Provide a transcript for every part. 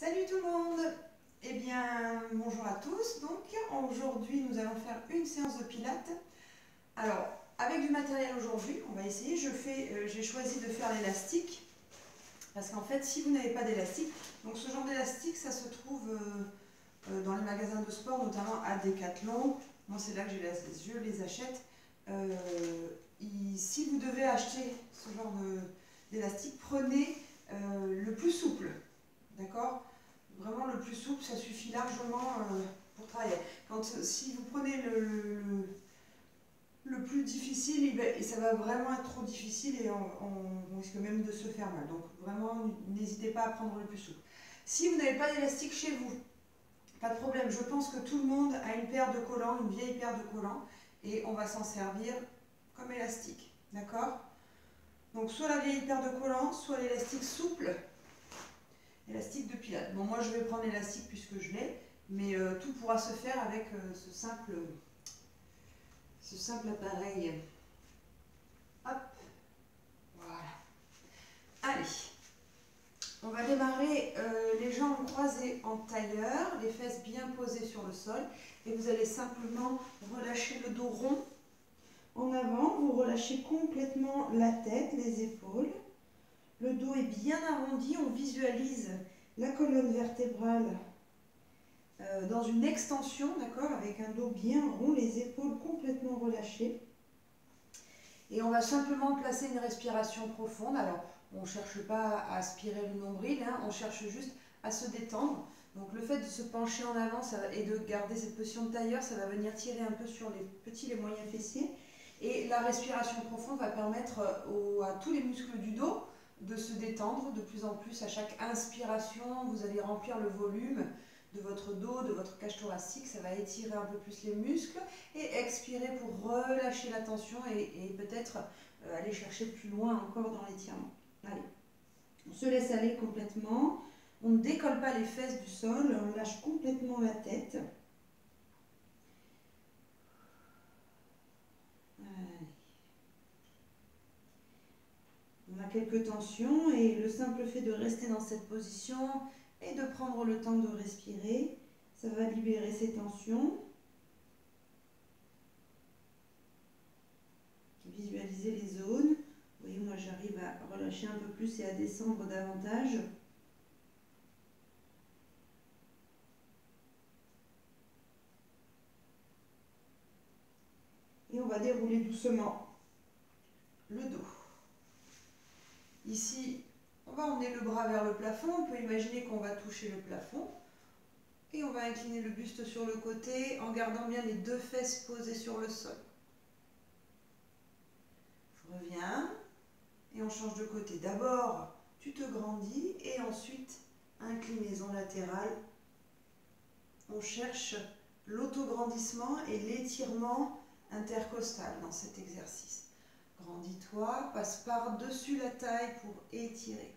Salut tout le monde! Eh bien, bonjour à tous. Donc, aujourd'hui, nous allons faire une séance de pilates. Alors, avec du matériel aujourd'hui, on va essayer. J'ai choisi de faire l'élastique parce qu'en fait, si vous n'avez pas d'élastique, donc ce genre d'élastique, ça se trouve dans les magasins de sport, notamment à Decathlon. Moi, c'est là que je les achète. Si vous devez acheter ce genre d'élastique, prenez le plus souple. D'accord? Vraiment le plus souple, ça suffit largement pour travailler. Si vous prenez le plus difficile, et ça va vraiment être trop difficile et on risque même de se faire mal. Donc vraiment, n'hésitez pas à prendre le plus souple. Si vous n'avez pas d'élastique chez vous, pas de problème. Je pense que tout le monde a une paire de collants, une vieille paire de collants, et on va s'en servir comme élastique. D'accord? Donc soit la vieille paire de collants, soit l'élastique souple. Élastique de pilates. Bon, moi je vais prendre l'élastique puisque je l'ai, mais tout pourra se faire avec ce simple appareil. Hop, voilà. Allez, on va démarrer les jambes croisées en tailleur, les fesses bien posées sur le sol, et vous allez simplement relâcher le dos rond en avant. Vous relâchez complètement la tête, les épaules. Le dos est bien arrondi, on visualise la colonne vertébrale dans une extension, d'accord, avec un dos bien rond, les épaules complètement relâchées. Et on va simplement placer une respiration profonde. Alors, on ne cherche pas à aspirer le nombril, hein, on cherche juste à se détendre. Donc le fait de se pencher en avant et de garder cette position de tailleur, ça va venir tirer un peu sur les petits, les moyens fessiers. Et la respiration profonde va permettre à tous les muscles du dos de se détendre de plus en plus. À chaque inspiration, vous allez remplir le volume de votre dos, de votre cage thoracique, ça va étirer un peu plus les muscles, et expirer pour relâcher la tension et peut-être aller chercher plus loin encore dans l'étirement. Allez, on se laisse aller complètement, on ne décolle pas les fesses du sol, on lâche complètement la tête. Allez. On a quelques tensions et le simple fait de rester dans cette position et de prendre le temps de respirer, ça va libérer ces tensions. Visualisez les zones. Vous voyez, moi j'arrive à relâcher un peu plus et à descendre davantage. Et on va dérouler doucement le dos. Ici, on va emmener le bras vers le plafond. On peut imaginer qu'on va toucher le plafond. Et on va incliner le buste sur le côté en gardant bien les deux fesses posées sur le sol. Je reviens et on change de côté. D'abord, tu te grandis et ensuite, inclinaison latérale. On cherche l'autograndissement et l'étirement intercostal dans cet exercice. Grandis-toi, passe par-dessus la taille pour étirer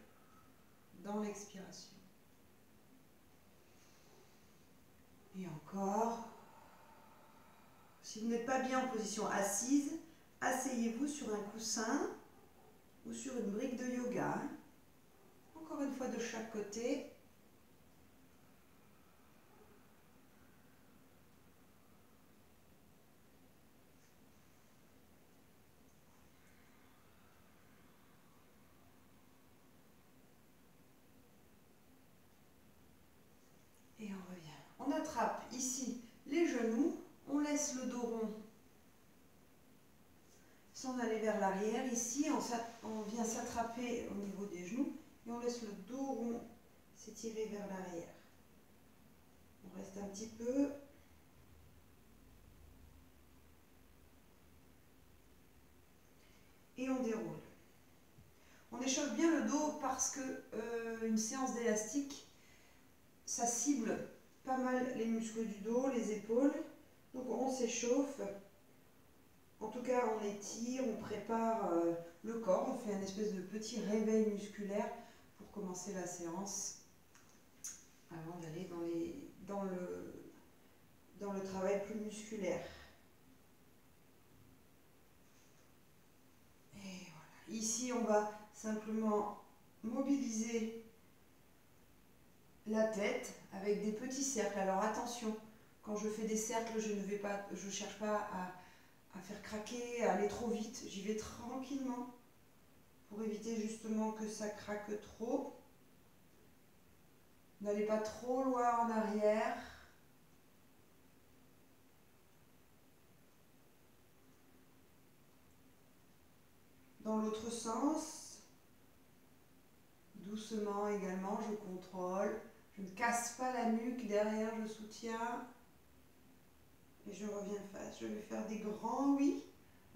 dans l'expiration. Et encore. Si vous n'êtes pas bien en position assise, asseyez-vous sur un coussin ou sur une brique de yoga. Encore une fois de chaque côté. Et on revient. On attrape ici les genoux, on laisse le dos rond sans aller vers l'arrière. Ici, on vient s'attraper au niveau des genoux et on laisse le dos rond s'étirer vers l'arrière. On reste un petit peu. Et on déroule. On échauffe bien le dos parce que une séance d'élastique, ça cible pas mal les muscles du dos, les épaules. Donc on s'échauffe. En tout cas, on étire, on prépare le corps, on fait un espèce de petit réveil musculaire pour commencer la séance avant d'aller dans le travail plus musculaire. Et voilà. Ici, on va simplement mobiliser la tête avec des petits cercles. Alors attention, quand je fais des cercles, je cherche pas à faire craquer, à aller trop vite. J'y vais tranquillement pour éviter justement que ça craque trop. N'allez pas trop loin en arrière. Dans l'autre sens, doucement également, je contrôle. Je ne casse pas la nuque, derrière je soutiens. Et je reviens face. Je vais faire des grands oui.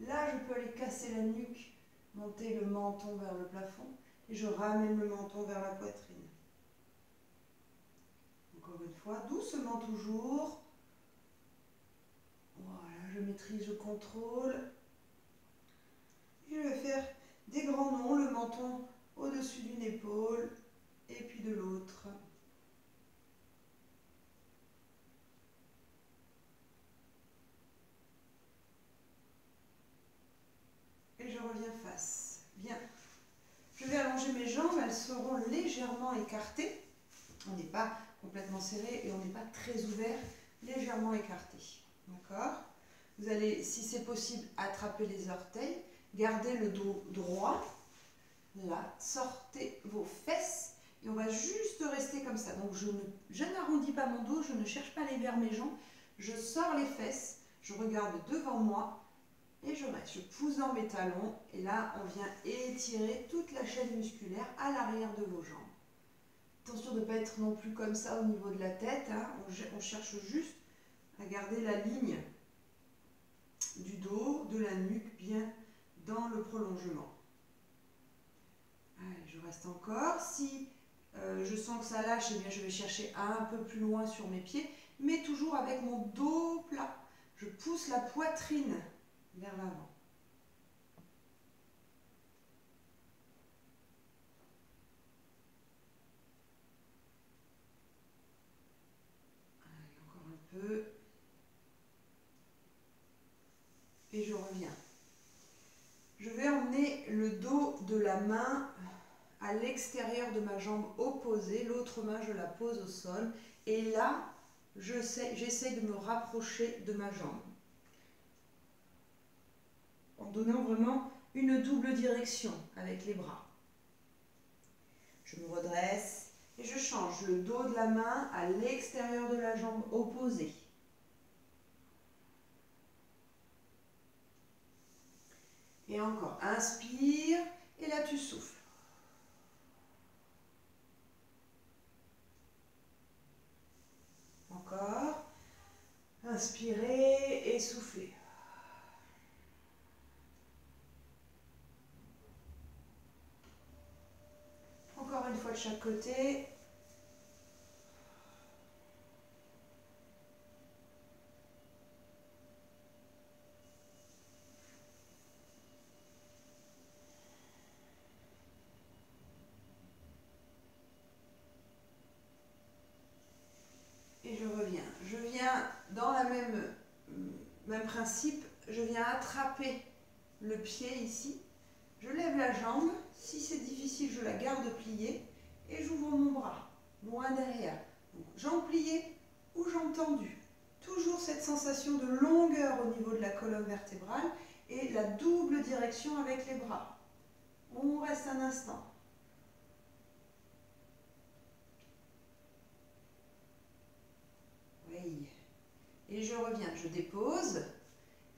Là, je peux aller casser la nuque, monter le menton vers le plafond. Et je ramène le menton vers la poitrine. Encore une fois, doucement toujours. Voilà, je maîtrise, je contrôle. Je vais faire des grands nons, le menton au-dessus d'une épaule et puis de l'autre. Et je reviens face. Bien. Je vais allonger mes jambes, elles seront légèrement écartées. On n'est pas complètement serré et on n'est pas très ouvert, légèrement écarté. D'accord? Vous allez, si c'est possible, attraper les orteils, gardez le dos droit. Là, sortez vos fesses et on va juste rester comme ça. Donc je n'arrondis pas mon dos, je ne cherche pas à aller vers mes jambes, je sors les fesses, je regarde devant moi et je reste. Je pousse dans mes talons et là on vient étirer toute la chaîne musculaire à l'arrière de vos jambes. Attention de ne pas être non plus comme ça au niveau de la tête, hein. On cherche juste à garder la ligne du dos, de la nuque bien dans le prolongement. Allez, je reste encore. Si je sens que ça lâche, eh bien, je vais chercher un peu plus loin sur mes pieds, mais toujours avec mon dos plat. Je pousse la poitrine vers l'avant. Allez, encore un peu. Et je reviens. Je vais emmener le dos de la main à l'extérieur de ma jambe opposée. L'autre main, je la pose au sol. Et là, j'essaie de me rapprocher de ma jambe. En donnant vraiment une double direction avec les bras. Je me redresse et je change le dos de la main à l'extérieur de la jambe opposée. Et encore, inspire et là tu souffles. Encore, inspirez et soufflez. Encore une fois de chaque côté. Et je reviens. Je viens dans la même principe, je viens attraper le pied ici. Je lève la jambe. Si c'est difficile, je la garde pliée et j'ouvre mon bras, loin derrière. Donc, jambe pliée ou jambe tendue. Toujours cette sensation de longueur au niveau de la colonne vertébrale et la double direction avec les bras. On reste un instant. Oui. Et je reviens, je dépose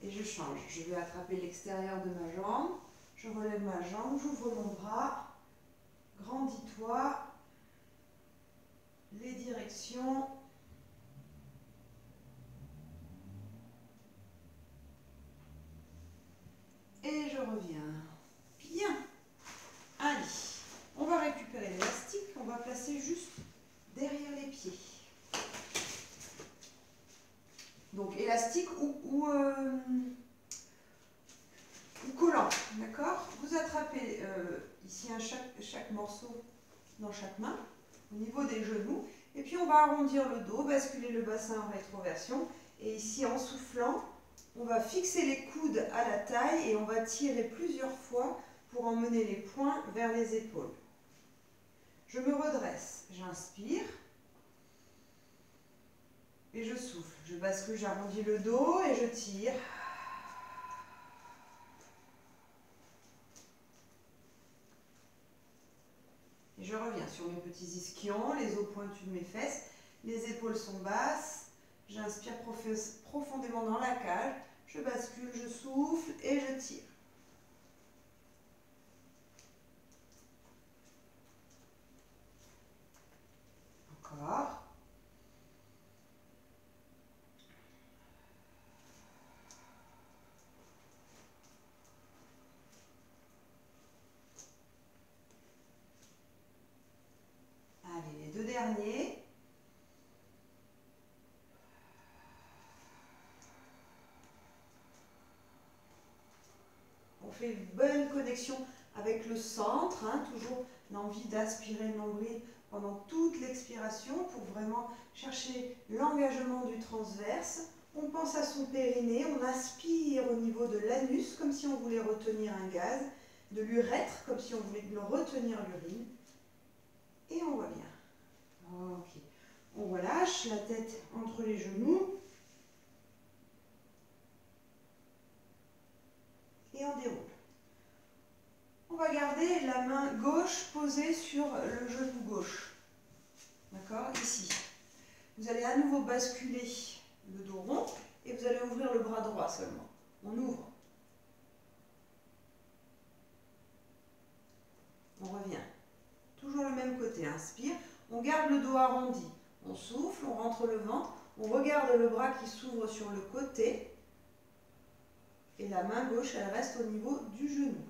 et je change. Je vais attraper l'extérieur de ma jambe. Je relève ma jambe, j'ouvre mon bras. Grandis-toi. Les directions. Et je reviens. Bien. Allez, on va récupérer l'élastique. On va placer juste derrière les pieds. Donc élastique ou collant, d'accord? Vous attrapez ici chaque morceau dans chaque main, au niveau des genoux. Et puis on va arrondir le dos, basculer le bassin en rétroversion. Et ici, en soufflant, on va fixer les coudes à la taille et on va tirer plusieurs fois pour emmener les poings vers les épaules. Je me redresse, j'inspire, souffle. Je bascule, j'arrondis le dos et je tire. Et je reviens sur mes petits ischions, les os pointus de mes fesses. Les épaules sont basses. J'inspire profondément dans la cage. Je bascule, je souffle et je tire. Encore. Allez, les deux derniers. On fait une bonne connexion avec le centre, hein, toujours l'envie d'aspirer le nombril pendant toute l'expiration pour vraiment chercher l'engagement du transverse. On pense à son périnée, on aspire au niveau de l'anus comme si on voulait retenir un gaz, de l'urètre comme si on voulait retenir l'urine. Et on revient. Ok. On relâche la tête entre les genoux. Et on déroule. On va garder la main gauche posée sur le genou gauche. D'accord? Ici. Vous allez à nouveau basculer le dos rond et vous allez ouvrir le bras droit seulement. On ouvre. On revient. Toujours le même côté. Inspire. On garde le dos arrondi. On souffle, on rentre le ventre. On regarde le bras qui s'ouvre sur le côté. Et la main gauche, elle reste au niveau du genou.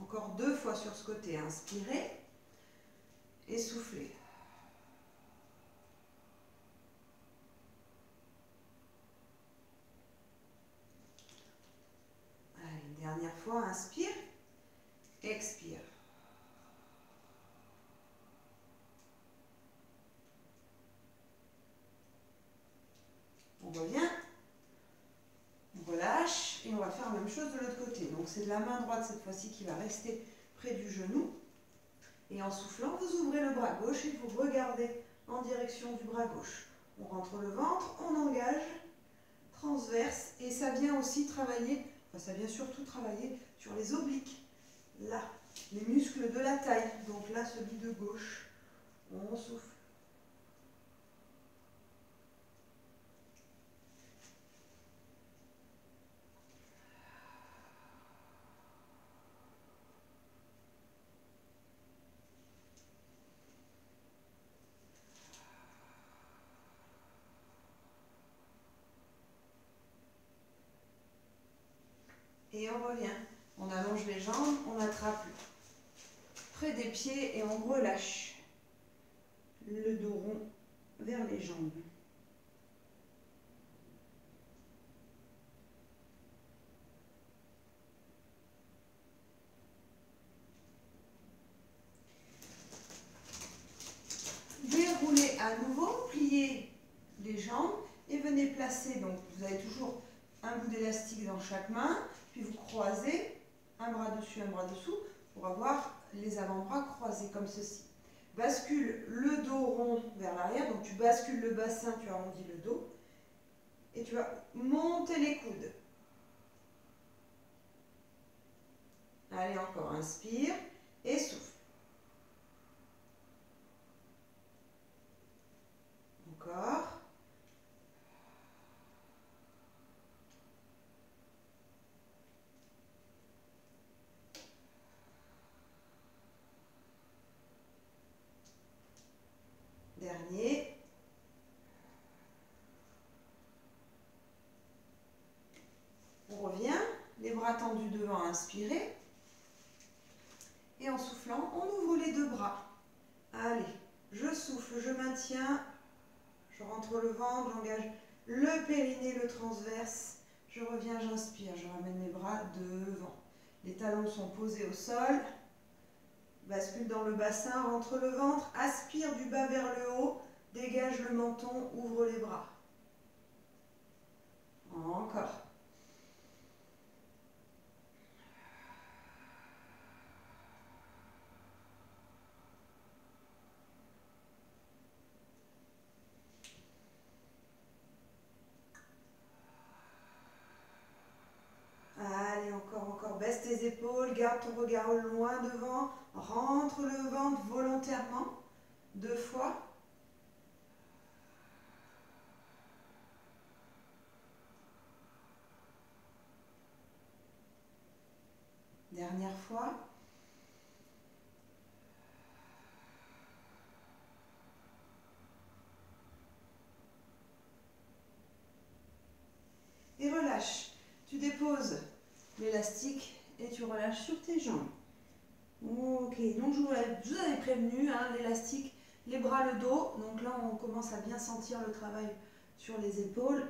Encore 2 fois sur ce côté. Inspirez et soufflez. Allez, une dernière fois. Inspire. Expire. On revient. On relâche et on va faire la même chose de l'autre côté. Donc c'est de la main droite cette fois-ci qui va rester près du genou. Et en soufflant, vous ouvrez le bras gauche et vous regardez en direction du bras gauche. On rentre le ventre, on engage, transverse. Et ça vient aussi travailler, enfin ça vient surtout travailler sur les obliques. Là, les muscles de la taille. Donc là, celui de gauche. On souffle. Et on revient. On allonge les jambes, on attrape près des pieds et on relâche le dos rond vers les jambes. Déroulez à nouveau, pliez les jambes et venez placer, donc vous avez toujours un bout d'élastique dans chaque main, puis vous croisez un bras dessus, un bras dessous pour avoir les avant-bras croisés comme ceci. Bascule le dos rond vers l'arrière, donc tu bascules le bassin, tu arrondis le dos et tu vas monter les coudes. Allez, encore, inspire et souffle. Encore. Dernier. On revient, les bras tendus devant, inspirez. Et en soufflant, on ouvre les 2 bras. Allez, je souffle, je maintiens. Je rentre le ventre, j'engage le périnée, le transverse. Je reviens, j'inspire, je ramène mes bras devant. Les talons sont posés au sol. Bascule dans le bassin, rentre le ventre, aspire du bas vers le haut, dégage le menton, ouvre les bras. Encore. garde ton regard loin devant, rentre le ventre volontairement, 2 fois. Dernière fois. Et relâche. Tu déposes l'élastique et tu relâches sur tes jambes. Ok, donc je vous avais prévenu, hein, l'élastique, les bras, le dos. Donc là, on commence à bien sentir le travail sur les épaules.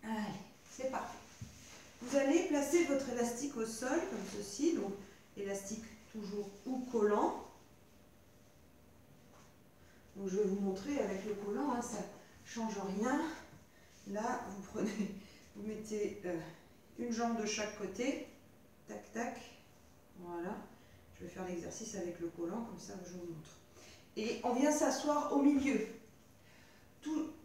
Allez, c'est parfait. Vous allez placer votre élastique au sol, comme ceci. Donc, élastique toujours ou collant. Donc, je vais vous montrer avec le collant, hein, ça ne change rien. Là, vous prenez, vous mettez une jambe de chaque côté. Tac, tac. Voilà. Je vais faire l'exercice avec le collant, comme ça, je vous montre. Et on vient s'asseoir au milieu.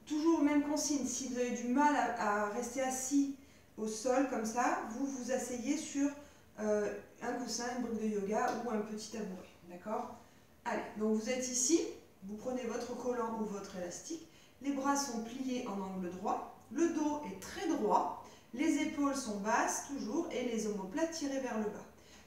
Toujours même consigne, si vous avez du mal à rester assis au sol comme ça, vous vous asseyez sur un coussin, une brique de yoga ou un petit tabouret. D'accord? Allez, donc vous êtes ici, vous prenez votre collant ou votre élastique, les bras sont pliés en angle droit, le dos est très droit, les épaules sont basses toujours et les omoplates tirées vers le bas.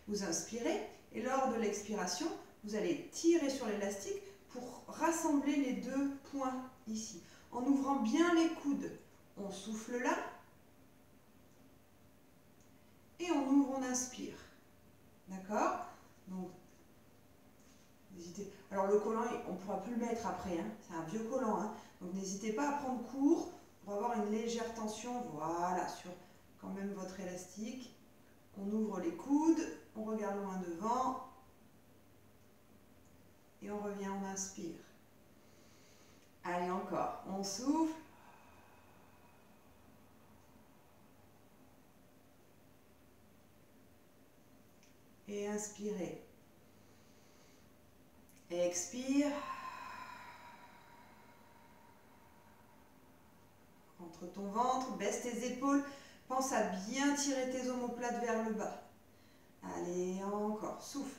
Vous inspirez et lors de l'expiration, vous allez tirer sur l'élastique pour rassembler les 2 points ici. En ouvrant bien les coudes, on souffle là et on ouvre, on inspire. D'accord? Donc, n'hésitez. Alors le collant, on ne pourra plus le mettre après, hein. C'est un vieux collant, hein. Donc n'hésitez pas à prendre court pour avoir une légère tension, voilà, sur quand même votre élastique. On ouvre les coudes, on regarde loin devant et on revient, on inspire. Allez, encore, on souffle. Et inspirez. Expire. Entre ton ventre, baisse tes épaules. Pense à bien tirer tes omoplates vers le bas. Allez, encore, souffle.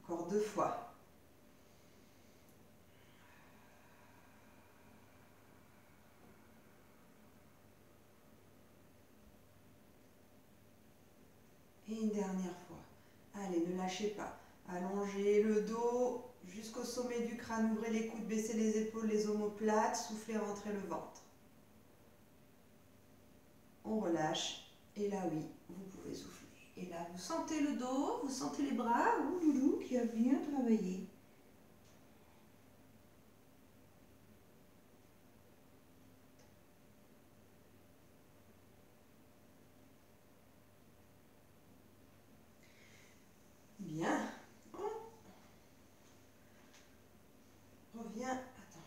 Encore 2 fois. Et une dernière fois. Allez, ne lâchez pas. Allongez le dos jusqu'au sommet du crâne. Ouvrez les coudes, baissez les épaules, les omoplates. Soufflez, rentrez le ventre. On relâche. Et là, oui, vous pouvez souffler. Et là, vous sentez le dos, vous sentez les bras. Ouh, loulou, qui a bien travaillé. Bien. On revient. Attends.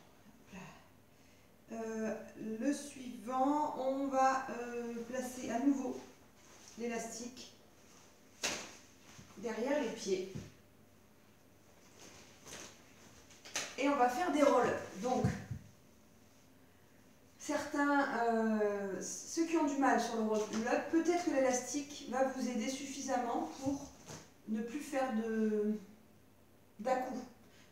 Le suivant, on va placer à nouveau l'élastique derrière les pieds. Et on va faire des roll-up. Donc, certains, ceux qui ont du mal sur le roll-up, peut-être que l'élastique va vous aider suffisamment pour ne plus faire d'à-coups.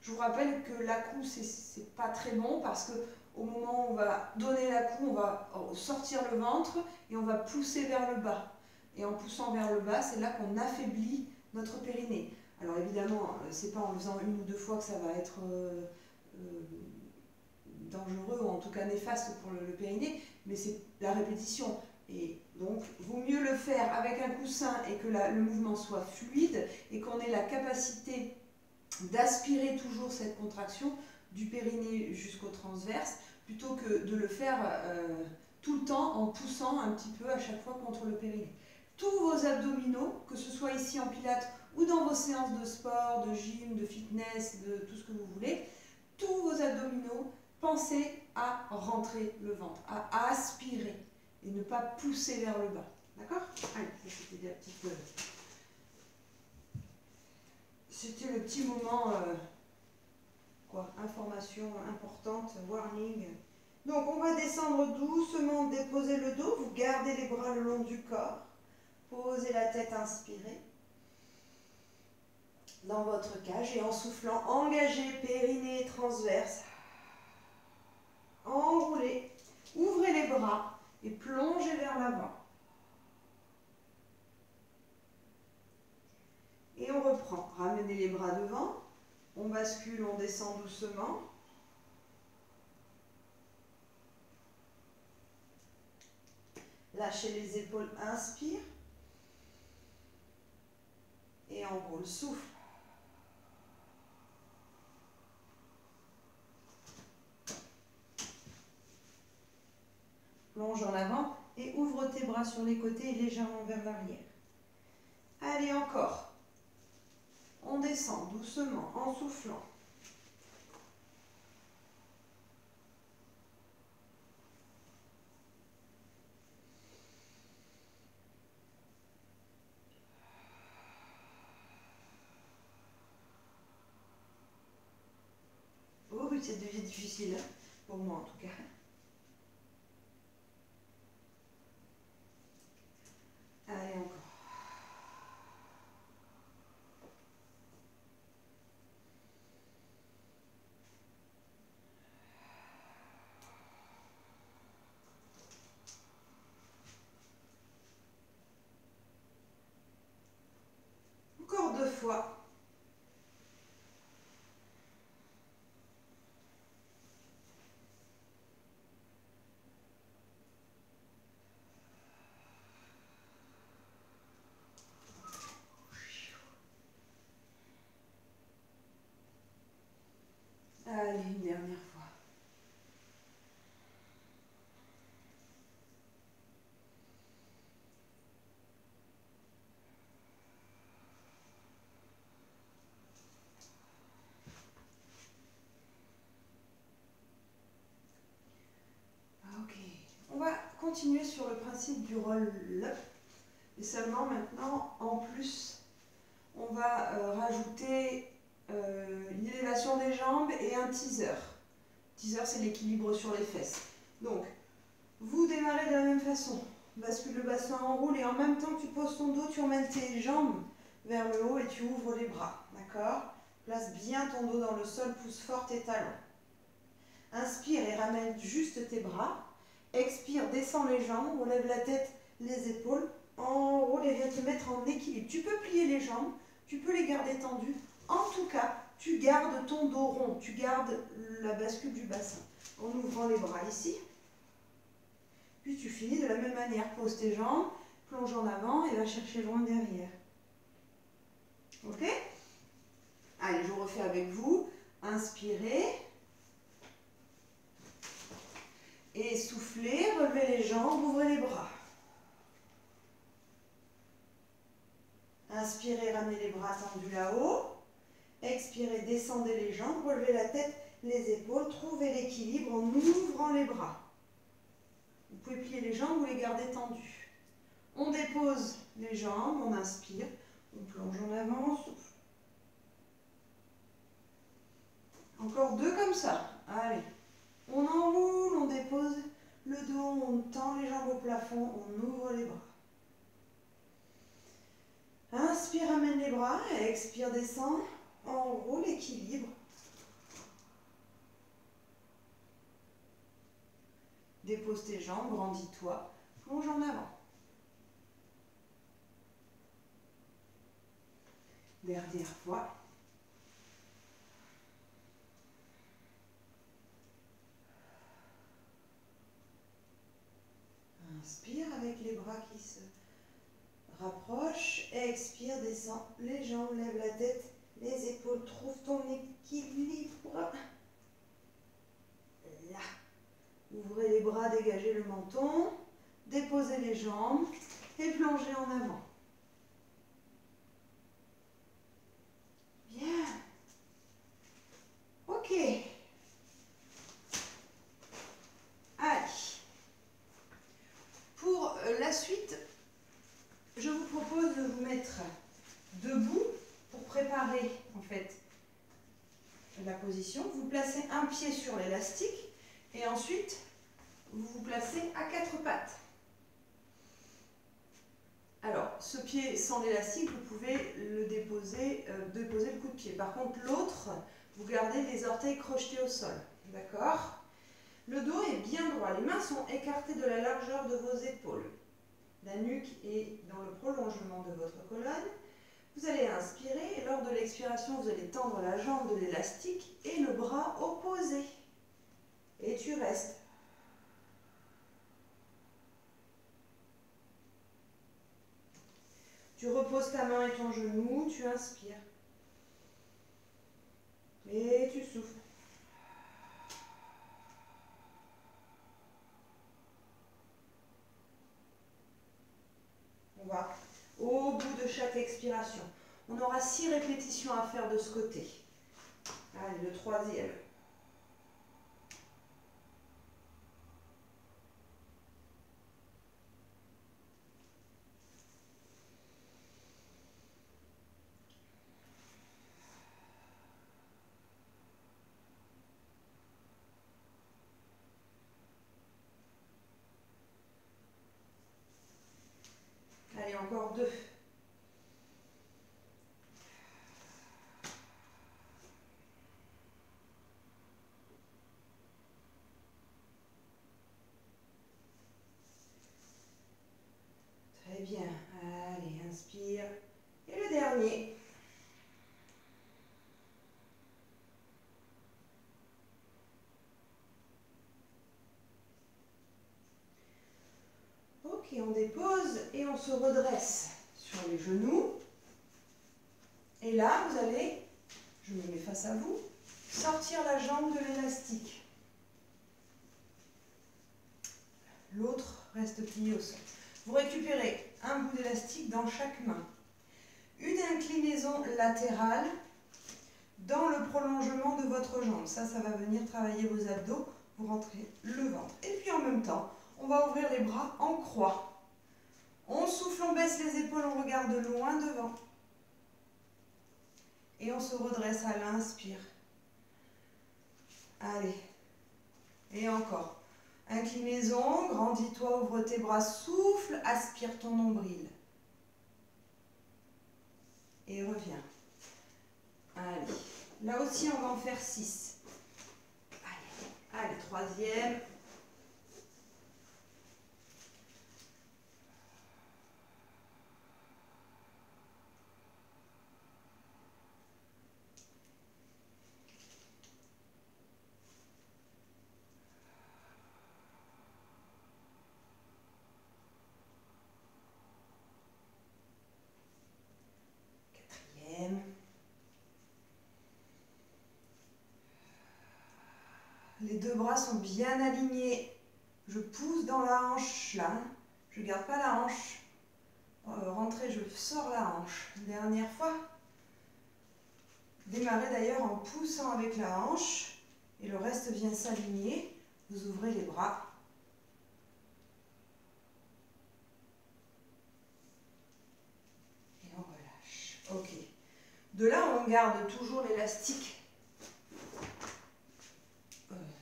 Je vous rappelle que l'à-coup, c'est pas très bon parce que au moment où on va donner l'à-coup, on va sortir le ventre et on va pousser vers le bas. Et en poussant vers le bas, c'est là qu'on affaiblit notre périnée. Alors évidemment, c'est pas en le faisant 1 ou 2 fois que ça va être dangereux ou en tout cas néfaste pour le périnée, mais c'est la répétition. Et donc, vaut mieux le faire avec un coussin et que le mouvement soit fluide et qu'on ait la capacité d'aspirer toujours cette contraction du périnée jusqu'au transverse plutôt que de le faire tout le temps en poussant un petit peu à chaque fois contre le périnée. Tous vos abdominaux, que ce soit ici en pilates ou dans vos séances de sport, de gym, de fitness, de tout ce que vous voulez, tous vos abdominaux, pensez à rentrer le ventre, à aspirer et ne pas pousser vers le bas. D'accord? Allez, ça c'était la petite C'était le petit moment, information importante, warning. Donc on va descendre doucement, déposer le dos, vous gardez les bras le long du corps, posez la tête, inspirez dans votre cage et en soufflant, engagez périnée transverse, enroulez, ouvrez les bras et plongez vers l'avant. Et on reprend, ramenez les bras devant, on bascule, on descend doucement. Lâchez les épaules, inspire. Et enroule, souffle. Plonge en avant et ouvre tes bras sur les côtés et légèrement vers l'arrière. Allez, encore. On descend doucement en soufflant. Oh oui, ça devient difficile, hein, pour moi en tout cas. Allez, encore. Encore 2 fois. Allez, une dernière fois. Ok, on va continuer sur le principe du roll-up. Et seulement maintenant, en plus, on va rajouter une élévation des jambes et un teaser. Teaser, c'est l'équilibre sur les fesses. Donc, vous démarrez de la même façon. Bascule le bassin, enroule et en même temps que tu poses ton dos, tu emmènes tes jambes vers le haut et tu ouvres les bras. D'accord? Place bien ton dos dans le sol, pousse fort tes talons. Inspire et ramène juste tes bras. Expire, descends les jambes, relève la tête, les épaules. Enroule et viens te mettre en équilibre. Tu peux plier les jambes, tu peux les garder tendues. En tout cas, tu gardes ton dos rond, tu gardes la bascule du bassin. En ouvrant les bras ici. Puis tu finis de la même manière. Pose tes jambes, plonge en avant et va chercher loin derrière. Ok? Allez, je refais avec vous. Inspirez. Et soufflez, relevez les jambes, ouvrez les bras. Inspirez, ramenez les bras tendus là-haut. Expirez, descendez les jambes, relevez la tête, les épaules, trouvez l'équilibre en ouvrant les bras. Vous pouvez plier les jambes ou les garder tendues. On dépose les jambes, on inspire, on plonge en avant, on souffle. Encore 2 comme ça. Allez. On enroule, on dépose le dos, on tend les jambes au plafond, on ouvre les bras. Inspire, amène les bras, expire, descend, enroule, équilibre. Dépose tes jambes, grandis-toi, plonge en avant. Dernière fois. Inspire avec les bras qui se rapprochent. Expire, descend les jambes, lève la tête, les épaules, trouve ton équilibre. Là. Ouvrez les bras, dégagez le menton, déposez les jambes et plongez en avant. Bien. Ok. Allez. Pour la suite, je vous propose de vous mettre debout pour préparer en position. Vous placez un pied sur l'élastique et ensuite vous vous placez à 4 pattes. Alors, ce pied sans l'élastique, vous pouvez le déposer le coup de pied. Par contre, l'autre, vous gardez les orteils crochetés au sol. D'accord? Le dos est bien droit. Les mains sont écartées de la largeur de vos épaules. La nuque est dans le prolongement de votre colonne. Vous allez inspirer et lors de l'expiration, vous allez tendre la jambe de l'élastique et le bras opposé. Et tu restes. Tu reposes ta main et ton genou, tu inspires. Et tu souffles. On va au bout de chaque expiration. On aura 6 répétitions à faire de ce côté. Allez, le troisième. Allez, encore 2. Très bien. Allez, inspire. Et le dernier. Ok, on dépose et on se redresse sur les genoux. Et là, vous allez, je me mets face à vous, sortir la jambe de l'élastique. L'autre reste plié au sol. Vous récupérez un bout d'élastique dans chaque main. Une inclinaison latérale dans le prolongement de votre jambe. Ça va venir travailler vos abdos. Vous rentrez le ventre. Et puis en même temps, on va ouvrir les bras en croix. On souffle, on baisse les épaules, on regarde loin devant. Et on se redresse à l'inspire. Allez. Et encore. Inclinaison, grandis-toi, ouvre tes bras, souffle, aspire ton nombril. Et reviens. Allez. Là aussi, on va en faire 6. Allez, troisième. Quatrième. Les deux bras sont bien alignés. Je pousse dans la hanche là. Je ne garde pas la hanche. Rentrez, je sors la hanche. Dernière fois. Démarrez d'ailleurs en poussant avec la hanche. Et le reste vient s'aligner. Vous ouvrez les bras. Et on relâche. Ok. De là, on garde toujours l'élastique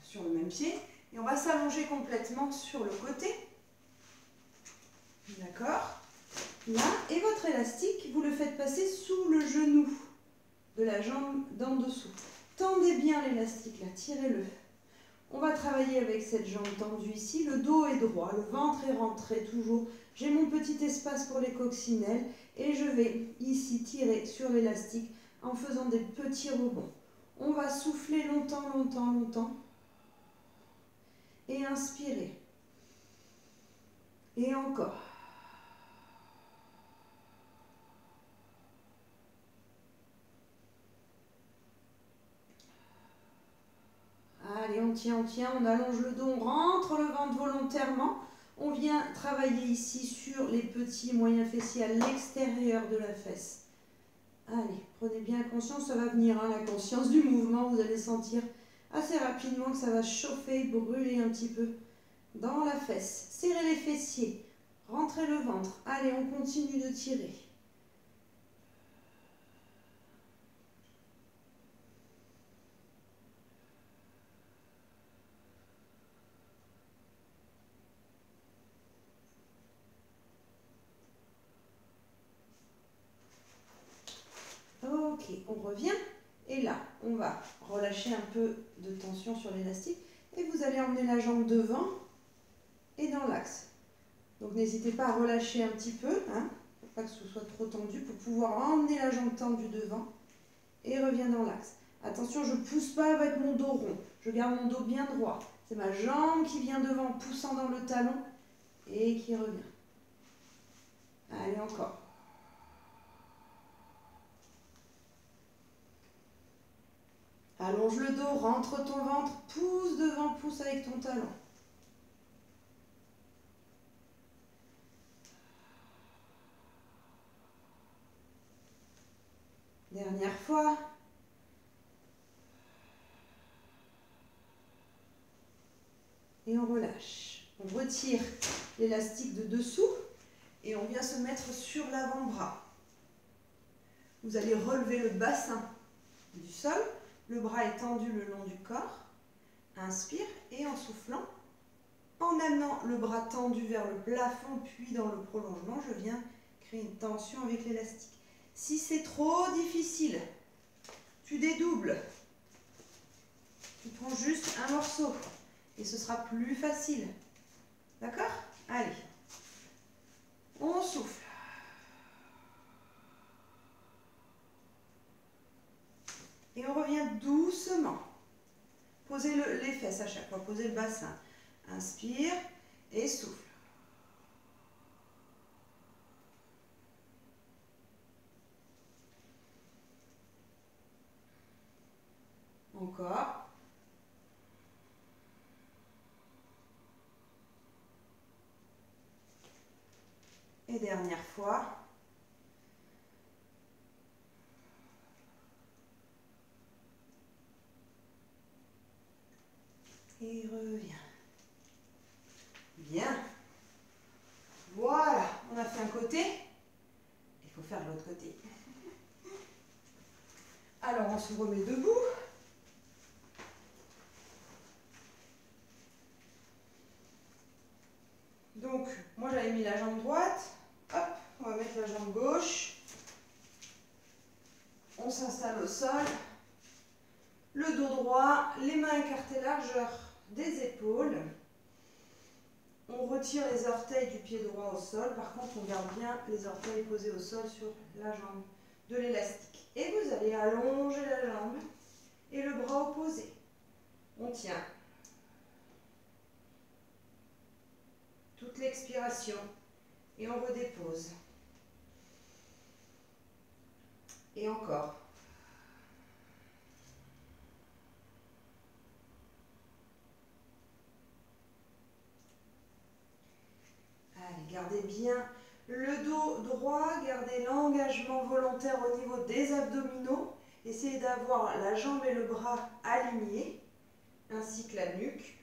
sur le même pied. Et on va s'allonger complètement sur le côté. D'accord? Là, et votre élastique, vous le faites passer sous le genou de la jambe d'en dessous. Tendez bien l'élastique là, tirez-le. On va travailler avec cette jambe tendue ici. Le dos est droit, le ventre est rentré toujours. J'ai mon petit espace pour les coccinelles et je vais ici tirer sur l'élastique en faisant des petits rebonds. On va souffler longtemps, longtemps, longtemps. Et inspirer. Et encore. Allez, on tient, on allonge le dos, on rentre le ventre volontairement. On vient travailler ici sur les petits moyens fessiers à l'extérieur de la fesse. Allez, prenez bien conscience, ça va venir, hein, la conscience du mouvement. Vous allez sentir assez rapidement que ça va chauffer, brûler un petit peu dans la fesse. Serrez les fessiers, rentrez le ventre. Allez, on continue de tirer. revient. Et là, on va relâcher un peu de tension sur l'élastique. Et vous allez emmener la jambe devant et dans l'axe. Donc n'hésitez pas à relâcher un petit peu, hein, pour pas que ce soit trop tendu, pour pouvoir emmener la jambe tendue devant et revient dans l'axe. Attention, je ne pousse pas avec mon dos rond, je garde mon dos bien droit. C'est ma jambe qui vient devant, poussant dans le talon et qui revient. Allez, encore. Allonge le dos, rentre ton ventre, pousse devant, pousse avec ton talon. Dernière fois. Et on relâche. On retire l'élastique de dessous et on vient se mettre sur l'avant-bras. Vous allez relever le bassin du sol. Le bras est tendu le long du corps. Inspire et en soufflant, en amenant le bras tendu vers le plafond puis dans le prolongement, je viens créer une tension avec l'élastique. Si c'est trop difficile, tu dédoubles. Tu prends juste un morceau et ce sera plus facile. D'accord? Allez. On souffle. Et on revient doucement. Posez les fesses à chaque fois, posez le bassin. Inspire et souffle. Encore. Et dernière fois. Et reviens. Bien. Voilà, on a fait un côté. Il faut faire l'autre côté. Alors, on se remet debout. Donc, moi j'avais mis la jambe droite. Hop, on va mettre la jambe gauche. On s'installe au sol. Le dos droit, les mains écartées largeur des épaules. On retire les orteils du pied droit au sol. Par contre, on garde bien les orteils posés au sol sur la jambe de l'élastique. Et vous allez allonger la jambe et le bras opposé. On tient. Toute l'expiration. Et on redépose. Et encore. Allez, gardez bien le dos droit, gardez l'engagement volontaire au niveau des abdominaux. Essayez d'avoir la jambe et le bras alignés, ainsi que la nuque.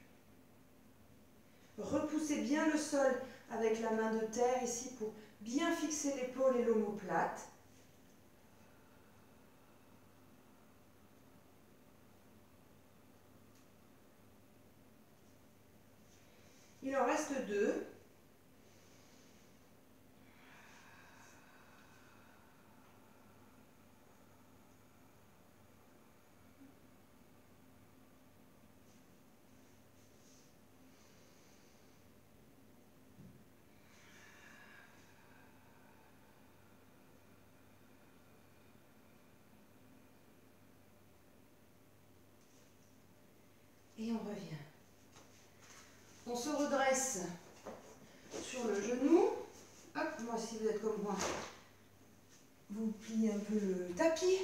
Repoussez bien le sol avec la main de terre ici pour bien fixer l'épaule et l'omoplate. Il en reste deux. Et on revient. On se redresse sur le genou. Hop, moi si vous êtes comme moi, vous pliez un peu le tapis.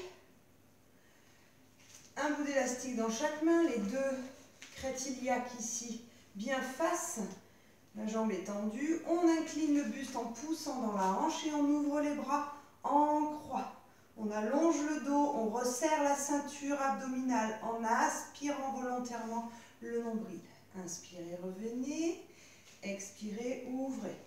Un bout d'élastique dans chaque main, les deux crêtes iliaques ici bien face. La jambe est tendue. On incline le buste en poussant dans la hanche et on ouvre les bras en croix. On allonge le dos, on resserre la ceinture abdominale en aspirant volontairement le nombril. Inspirez, revenez. Expirez, ouvrez.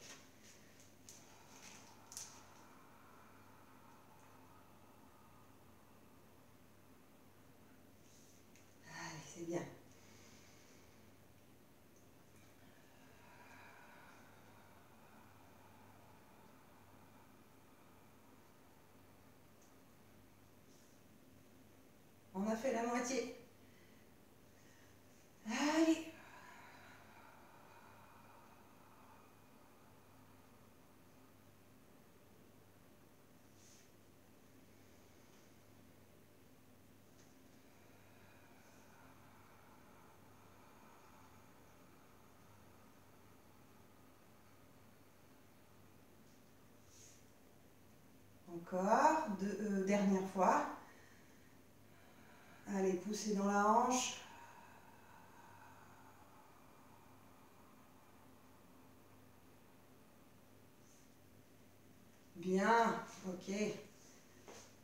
Allez, c'est bien. moitié. Allez. Encore, dernière fois. Allez, poussez dans la hanche. Bien, ok.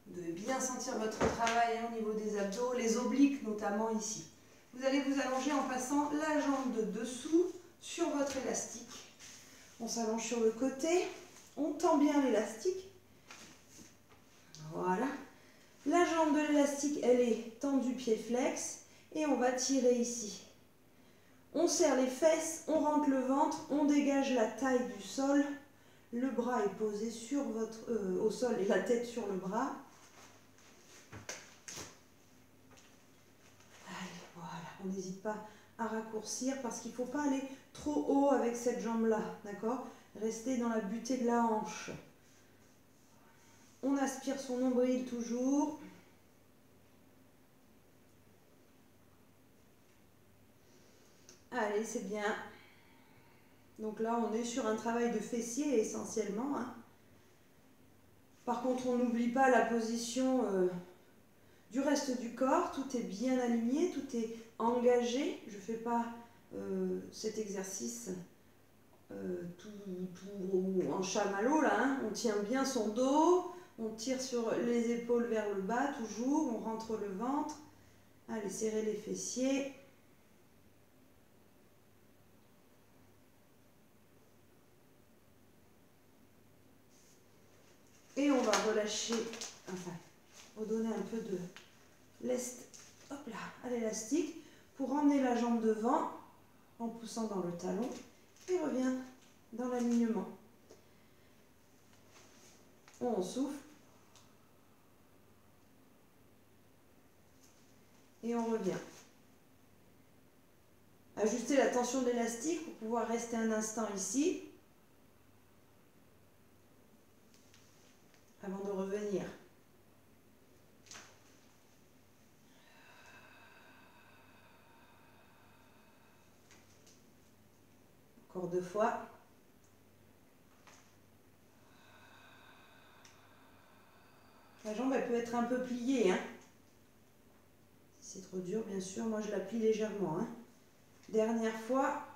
Vous devez bien sentir votre travail au niveau des abdos, les obliques notamment ici. Vous allez vous allonger en passant la jambe de dessous sur votre élastique. On s'allonge sur le côté, on tend bien l'élastique. Voilà. La jambe de l'élastique, elle est tendue pied flex et on va tirer ici. On serre les fesses, on rentre le ventre, on dégage la taille du sol. Le bras est posé sur au sol et la tête sur le bras. Allez, voilà. On n'hésite pas à raccourcir parce qu'il ne faut pas aller trop haut avec cette jambe-là, d'accord? Rester dans la butée de la hanche. On aspire son nombril toujours. Allez, c'est bien. Donc là, on est sur un travail de fessier essentiellement. Hein. Par contre, on n'oublie pas la position du reste du corps. Tout est bien aligné, tout est engagé. Je ne fais pas cet exercice tout en chamallow là. Hein. On tient bien son dos, on tire sur les épaules vers le bas toujours, on rentre le ventre. Allez, serrez les fessiers. Et on va relâcher, enfin, redonner un peu de lest, hop là, à l'élastique pour emmener la jambe devant en poussant dans le talon et revient dans l'alignement. On souffle et on revient. Ajustez la tension de l'élastique pour pouvoir rester un instant ici avant de revenir. Encore 2 fois. La jambe, elle peut être un peu pliée. Hein. Si c'est trop dur, bien sûr, moi je la plie légèrement. Hein. Dernière fois.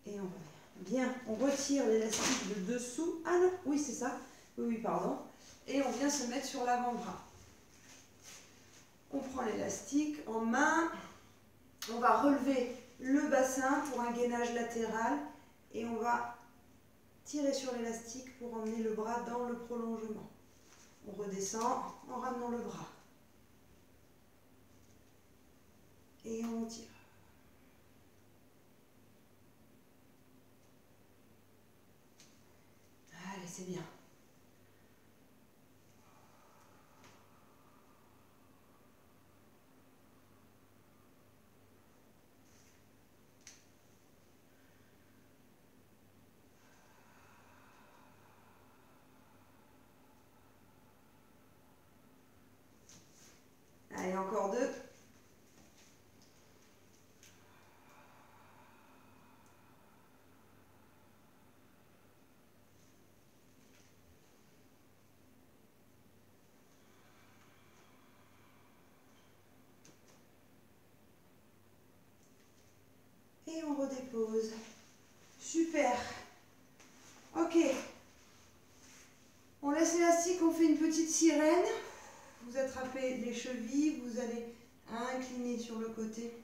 Et on revient. Bien, on retire l'élastique de dessous. Ah non, oui c'est ça. Oui, pardon. Et on vient se mettre sur l'avant-bras. On prend l'élastique en main. On va relever le bassin pour un gainage latéral. Et on va tirer sur l'élastique pour emmener le bras dans le prolongement. On redescend en ramenant le bras. Et on tire. Allez, c'est bien. Allez, encore 2. Et on redépose. Super. Ok. On laisse l'élastique, on fait une petite sirène. Vous attrapez les chevilles, vous allez incliner sur le côté.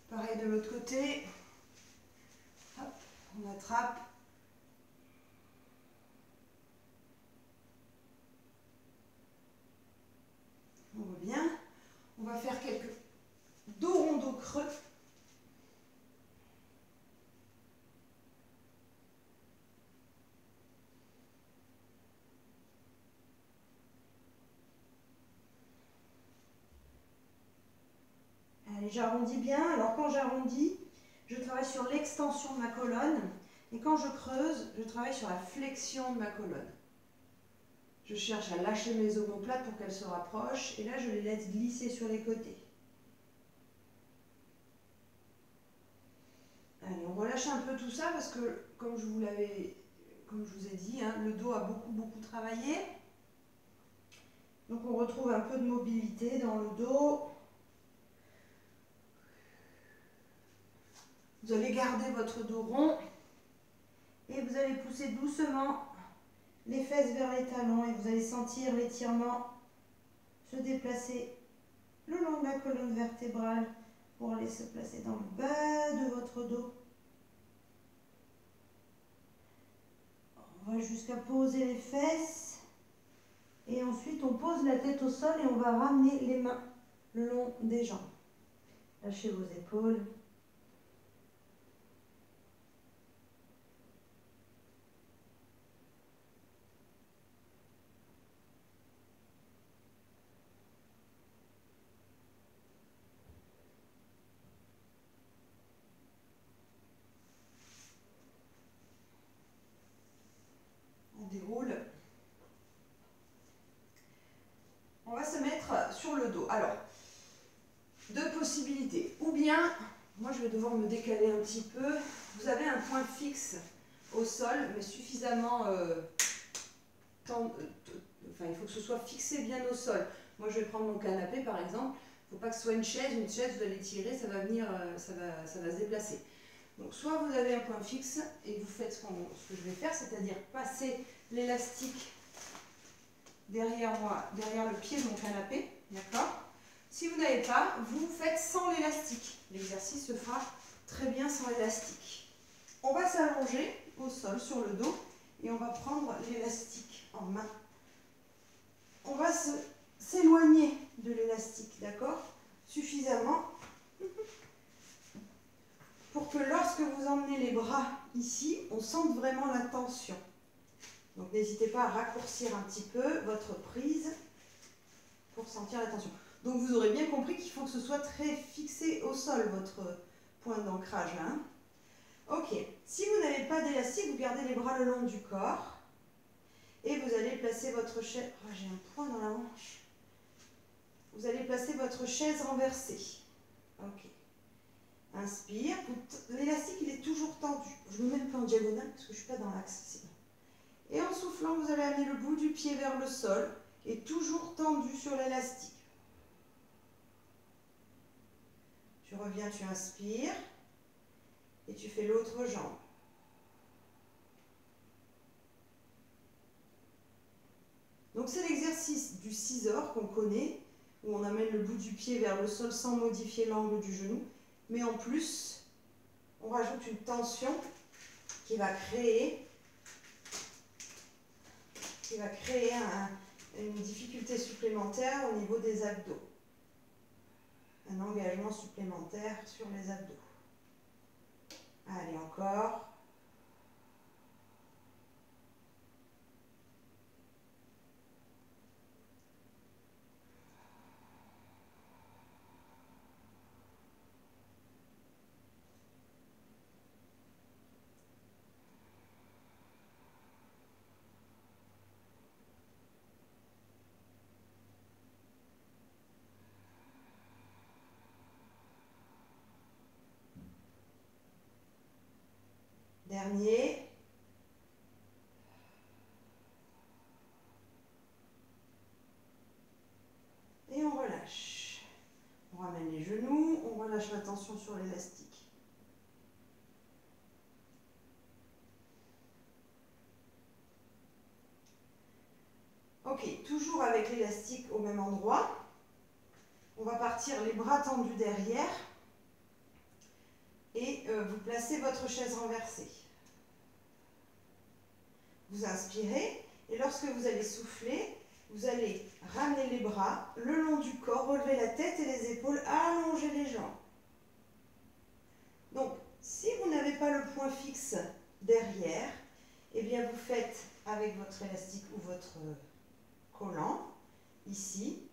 Pareil de l'autre côté. Hop, on attrape. On revient. On va faire quelques dos ronds, dos creux. j'arrondis bien. Alors quand j'arrondis, je travaille sur l'extension de ma colonne. Et quand je creuse, je travaille sur la flexion de ma colonne. Je cherche à lâcher mes omoplates pour qu'elles se rapprochent. Et là, je les laisse glisser sur les côtés. Allez, on relâche un peu tout ça parce que, comme je vous ai dit, hein, le dos a beaucoup travaillé. Donc on retrouve un peu de mobilité dans le dos. Vous allez garder votre dos rond et vous allez pousser doucement les fesses vers les talons et vous allez sentir l'étirement se déplacer le long de la colonne vertébrale pour aller se placer dans le bas de votre dos. On va jusqu'à poser les fesses et ensuite on pose la tête au sol et on va ramener les mains le long des jambes. Lâchez vos épaules. On déroule. On va se mettre sur le dos. Alors, deux possibilités. Ou bien, moi je vais devoir me décaler un petit peu. Vous avez un point fixe au sol, mais suffisamment enfin, il faut que ce soit fixé bien au sol. Moi je vais prendre mon canapé par exemple. Il ne faut pas que ce soit une chaise. Une chaise, vous allez tirer, ça va venir, ça va se déplacer. Donc soit vous avez un point fixe et vous faites ce que je vais faire, c'est-à-dire passer l'élastique derrière moi, derrière le pied de mon canapé, d'accord? Si vous n'avez pas, vous faites sans l'élastique. L'exercice se fera très bien sans l'élastique. On va s'allonger au sol sur le dos et on va prendre l'élastique en main. On va s'éloigner de l'élastique, d'accord? Suffisamment pour que lorsque vous emmenez les bras ici, on sente vraiment la tension. Donc n'hésitez pas à raccourcir un petit peu votre prise pour sentir la tension. Donc vous aurez bien compris qu'il faut que ce soit très fixé au sol, votre point d'ancrage. Hein. Ok, si vous n'avez pas d'élastique, vous gardez les bras le long du corps et vous allez placer votre chaise... Oh, j'ai un point dans la hanche. Vous allez placer votre chaise renversée. Ok. Inspire. L'élastique, il est toujours tendu. Je ne me mets même pas en diagonale parce que je ne suis pas dans l'axe sinon. Et en soufflant, vous allez amener le bout du pied vers le sol et toujours tendu sur l'élastique. Tu reviens, tu inspires et tu fais l'autre jambe. Donc c'est l'exercice du scissor qu'on connaît, où on amène le bout du pied vers le sol sans modifier l'angle du genou. Mais en plus, on rajoute une tension qui va créer une difficulté supplémentaire au niveau des abdos. Un engagement supplémentaire sur les abdos. Allez, encore. Dernier. Et on relâche. On ramène les genoux, on relâche la tension sur l'élastique. Ok, toujours avec l'élastique au même endroit. On va partir les bras tendus derrière. Et vous placez votre chaise renversée. Vous inspirez et lorsque vous allez souffler, vous allez ramener les bras le long du corps, relever la tête et les épaules, allonger les jambes. Donc, si vous n'avez pas le point fixe derrière, eh bien vous faites avec votre élastique ou votre collant, ici,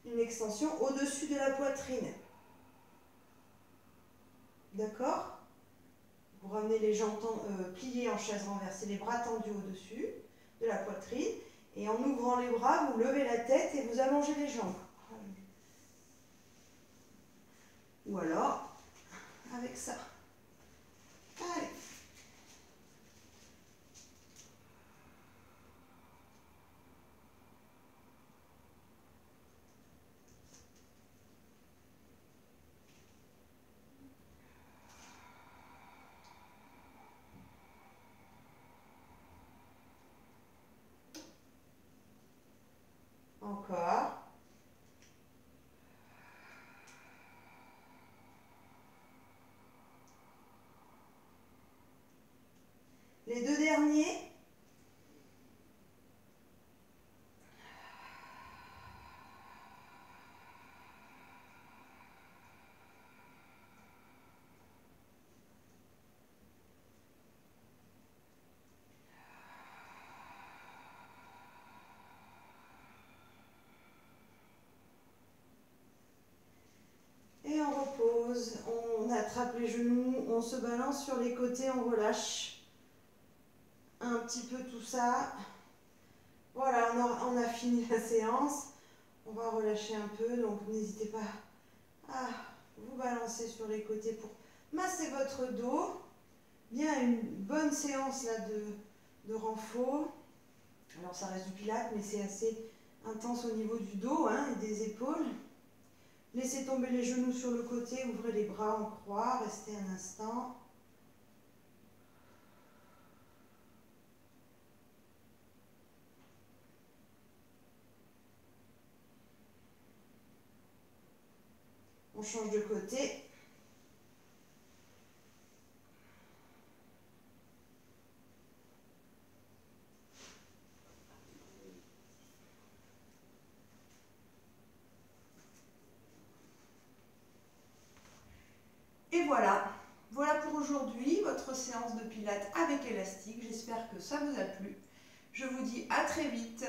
une extension au-dessus de la poitrine. d'accord? Vous ramenez les jambes pliées en chaise renversée, les bras tendus au-dessus de la poitrine. Et en ouvrant les bras, vous levez la tête et vous allongez les jambes. Ou alors, avec ça. Allez. Encore. Les deux derniers. Et on repose, on attrape les genoux, on se balance sur les côtés, on relâche un petit peu tout ça. Voilà, on a fini la séance. On va relâcher un peu, donc n'hésitez pas à vous balancer sur les côtés pour masser votre dos. Bien une bonne séance là de renfort. Alors ça reste du pilates, mais c'est assez intense au niveau du dos hein, et des épaules. Laissez tomber les genoux sur le côté, ouvrez les bras en croix, restez un instant. On change de côté. Et voilà, voilà pour aujourd'hui, votre séance de pilates avec élastique. J'espère que ça vous a plu. Je vous dis à très vite